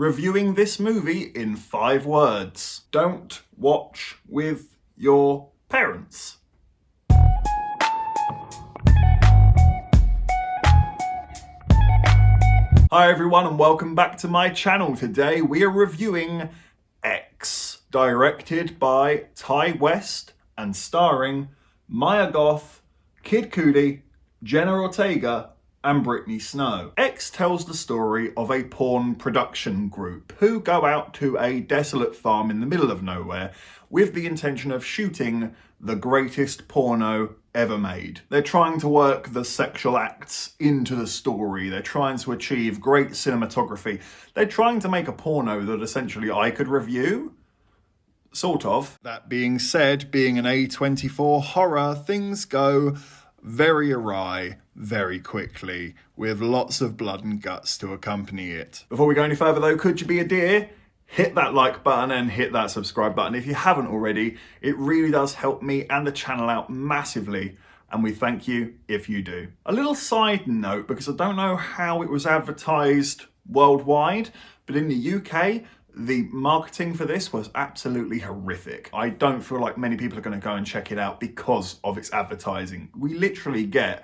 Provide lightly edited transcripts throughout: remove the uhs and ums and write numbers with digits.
reviewing this movie in 5 words. Don't watch with your parents. Hi everyone and welcome back to my channel. Today we are reviewing X, directed by Ty West and starring Mia Goth, Kid Cudi, Jenna Ortega and Brittany Snow. X tells the story of a porn production group who go out to a desolate farm in the middle of nowhere with the intention of shooting the greatest porno ever made. They're trying to work the sexual acts into the story. They're trying to achieve great cinematography. They're trying to make a porno that essentially I could review. Sort of. That being said, being an A24 horror, things go very awry very quickly, with lots of blood and guts to accompany it. Before we go any further though, could you be a dear? Hit that like button and hit that subscribe button if you haven't already. It really does help me and the channel out massively, and we thank you if you do. A little side note, because I don't know how it was advertised worldwide, but in the UK, the marketing for this was absolutely horrific. I don't feel like many people are going to go and check it out because of its advertising. We literally get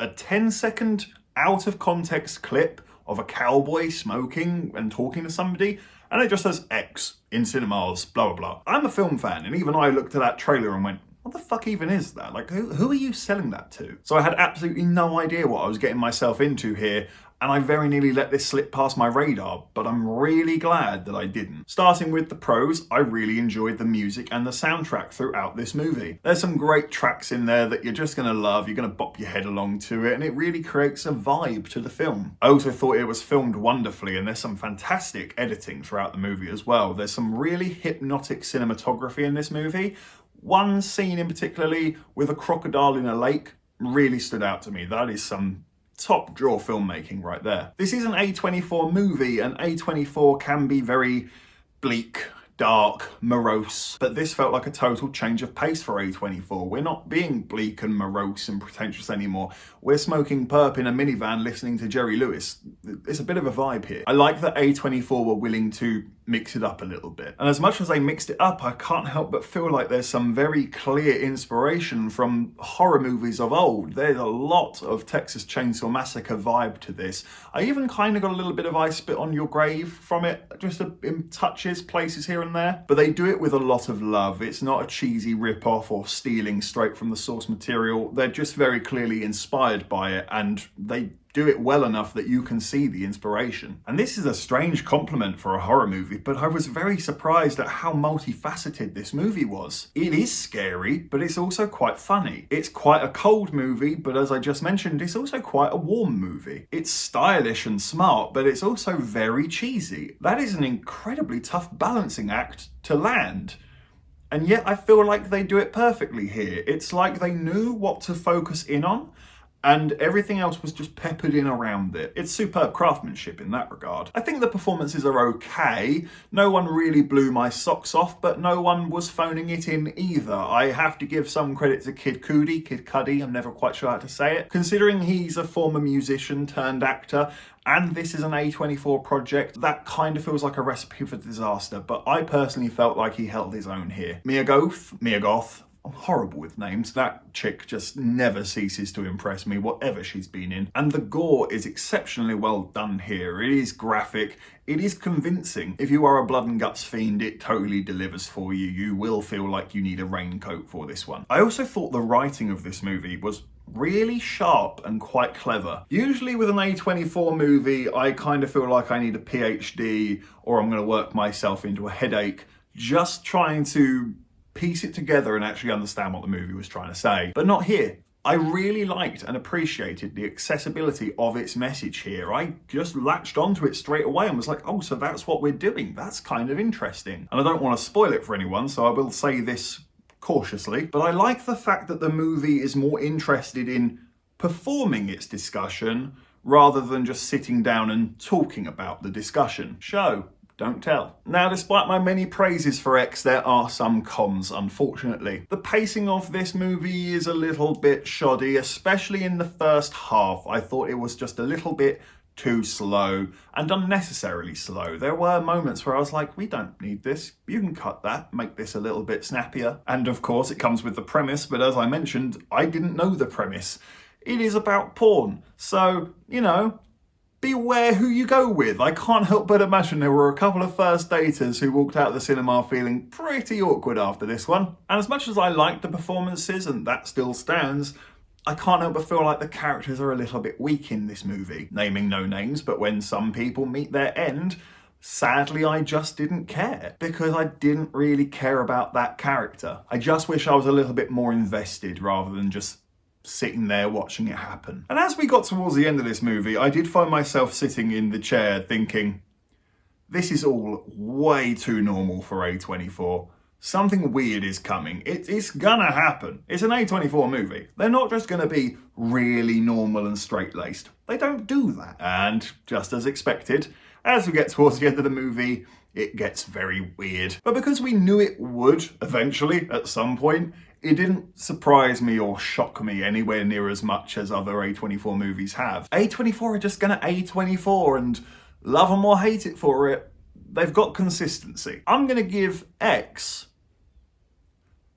a 10-second out of context clip of a cowboy smoking and talking to somebody, and it just says X in cinemas, blah, blah, blah. I'm a film fan, and even I looked at that trailer and went, what the fuck even is that? Like, who are you selling that to? So I had absolutely no idea what I was getting myself into here, and I very nearly let this slip past my radar, but I'm really glad that I didn't. Starting with the pros, I really enjoyed the music and the soundtrack throughout this movie. There's some great tracks in there that you're just gonna love, you're gonna bop your head along to it, and it really creates a vibe to the film. I also thought it was filmed wonderfully, and there's some fantastic editing throughout the movie as well. There's some really hypnotic cinematography in this movie. One scene in particularly with a crocodile in a lake really stood out to me. That is some top draw filmmaking right there. This is an A24 movie, and A24 can be very bleak, dark, morose, but this felt like a total change of pace for A24. We're not being bleak and morose and pretentious anymore. We're smoking perp in a minivan listening to Jerry Lewis. It's a bit of a vibe here. I like that A24 were willing to mix it up a little bit. And as much as they mixed it up, I can't help but feel like there's some very clear inspiration from horror movies of old. There's a lot of Texas Chainsaw Massacre vibe to this. I even kind of got a little bit of I Spit on Your Grave from it, just in touches, places here and there. But they do it with a lot of love. It's not a cheesy rip-off or stealing straight from the source material. They're just very clearly inspired by it, and they do it well enough that you can see the inspiration. And this is a strange compliment for a horror movie, but I was very surprised at how multifaceted this movie was. It is scary, but it's also quite funny. It's quite a cold movie, but as I just mentioned, it's also quite a warm movie. It's stylish and smart, but it's also very cheesy. That is an incredibly tough balancing act to land. And yet I feel like they do it perfectly here. It's like they knew what to focus in on, and everything else was just peppered in around it. It's superb craftsmanship in that regard. I think the performances are okay. No one really blew my socks off, but no one was phoning it in either. I have to give some credit to Kid Cudi, I'm never quite sure how to say it. Considering he's a former musician turned actor, and this is an A24 project, that kind of feels like a recipe for disaster, but I personally felt like he held his own here. Mia Goth, I'm horrible with names. That chick just never ceases to impress me, whatever she's been in. And the gore is exceptionally well done here. It is graphic, it is convincing. If you are a blood and guts fiend, it totally delivers for you. You will feel like you need a raincoat for this one. I also thought the writing of this movie was really sharp and quite clever. Usually with an A24 movie, I kind of feel like I need a PhD or I'm going to work myself into a headache just trying to piece it together and actually understand what the movie was trying to say. But not here. I really liked and appreciated the accessibility of its message here. I just latched onto it straight away and was like, oh, so that's what we're doing. That's kind of interesting. And I don't want to spoil it for anyone, so I will say this cautiously, but I like the fact that the movie is more interested in performing its discussion rather than just sitting down and talking about the discussion. Show, don't tell. Now, despite my many praises for X, there are some cons, unfortunately. The pacing of this movie is a little bit shoddy, especially in the first half. I thought it was just a little bit too slow and unnecessarily slow. There were moments where I was like, we don't need this. You can cut that, make this a little bit snappier. And of course it comes with the premise, but as I mentioned, I didn't know the premise. It is about porn. So, beware who you go with. I can't help but imagine there were a couple of first daters who walked out of the cinema feeling pretty awkward after this one. And as much as I liked the performances, and that still stands, I can't help but feel like the characters are a little bit weak in this movie. Naming no names, but when some people meet their end, sadly I just didn't care. Because I didn't really care about that character. I just wish I was a little bit more invested rather than just sitting there watching it happen. And as we got towards the end of this movie, I did find myself sitting in the chair thinking, this is all way too normal for A24. Something weird is coming. It's gonna happen. It's an A24 movie. They're not just gonna be really normal and straight-laced. They don't do that. And just as expected, as we get towards the end of the movie, it gets very weird. But because we knew it would eventually, at some point, it didn't surprise me or shock me anywhere near as much as other A24 movies have. A24 are just gonna A24 and love them or hate it for it. They've got consistency. I'm gonna give X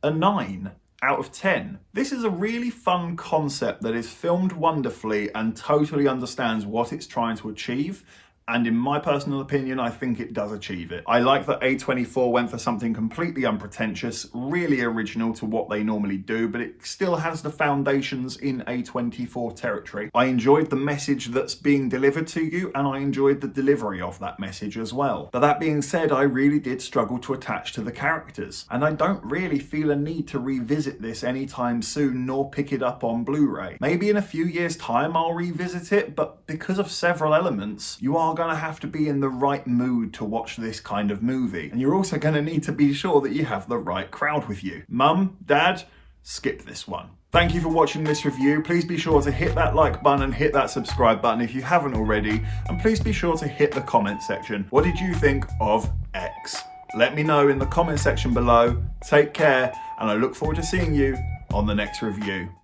a 9 out of 10. This is a really fun concept that is filmed wonderfully and totally understands what it's trying to achieve. And in my personal opinion, I think it does achieve it. I like that A24 went for something completely unpretentious, really original to what they normally do, but it still has the foundations in A24 territory. I enjoyed the message that's being delivered to you, and I enjoyed the delivery of that message as well. But that being said, I really did struggle to attach to the characters, and I don't really feel a need to revisit this anytime soon, nor pick it up on Blu-ray. Maybe in a few years' time I'll revisit it, but because of several elements, you are going to have to be in the right mood to watch this kind of movie. And you're also going to need to be sure that you have the right crowd with you. Mum, Dad, skip this one. Thank you for watching this review. Please be sure to hit that like button and hit that subscribe button if you haven't already. And please be sure to hit the comment section. What did you think of X? Let me know in the comment section below. Take care, and I look forward to seeing you on the next review.